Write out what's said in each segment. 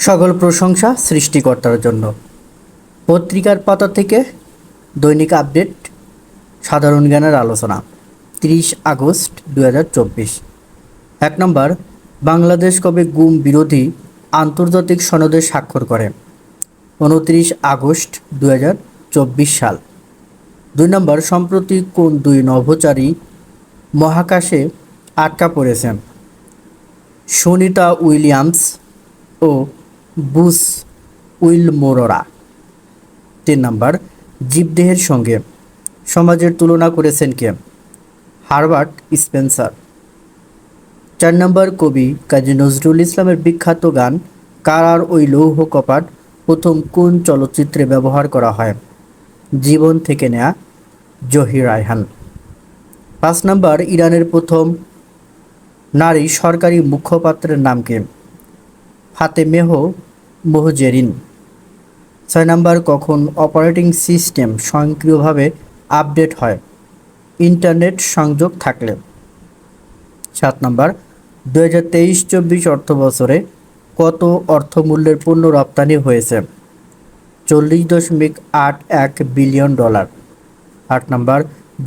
সকল প্রশংসা সৃষ্টিকর্তার জন্য। পত্রিকার পাতা থেকে দৈনিক আপডেট, সাধারণ জ্ঞানের আলোচনা। 30 আগস্ট 2024। 1 নম্বর, বাংলাদেশ কবে গুম বিরোধী আন্তর্জাতিক সনদে স্বাক্ষর করে? 29 আগস্ট 2024 সাল। 2 নম্বর, সম্প্রতি কোন দুই নভোচারী মহাকাশে আটকা পড়েছেন? সুনিতা উইলিয়ামস ও বুস উইলমোরা। 3 নম্বর, জীবদেহের সঙ্গে সমাজের তুলনা করেছেন কে? Herbert Spencer. 4 নম্বর, কবি কাজী নজরুল ইসলামের বিখ্যাত গান কারার ওই লৌহ কপাট প্রথম কোন চলচ্চিত্রে ব্যবহার করা হয়? জীবন থেকে নেয়া, জহির রায়হান। 5 নম্বর, ইরানের প্রথম নারী সরকারি মুখপাত্রের নাম কি? ফাতেমেহ মোহজেরিন। 6 নম্বর, কখন অপারেটিং সিস্টেম স্বয়ংক্রিয়ভাবে আপডেট হয়? ইন্টারনেট সংযোগ থাকলে। 7 নম্বর, 2023-24 অর্থবছরে কত অর্থমূল্যের পণ্য রপ্তানি হয়েছে? $40.81 বিলিয়ন। 8 নম্বর,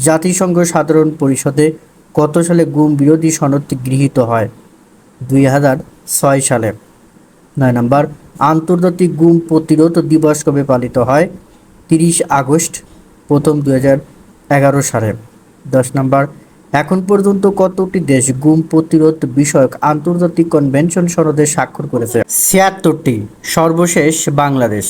জাতিসংঘ সাধারণ পরিষদে কত সালে গুম বিরোধী সনদ গৃহীত হয়? 2006 সালে। 9 নম্বর, আন্তর্জাতিক গুম প্রতিরোধ দিবস কবে পালিত হয়? 30 আগস্ট 2011 সালে। 10 নম্বর, এখন পর্যন্ত কতটি দেশ গুম প্রতিরোধ বিষয়ক আন্তর্জাতিক কনভেনশন সনদে স্বাক্ষর করেছে? 76টি। সর্বশেষ বাংলাদেশ।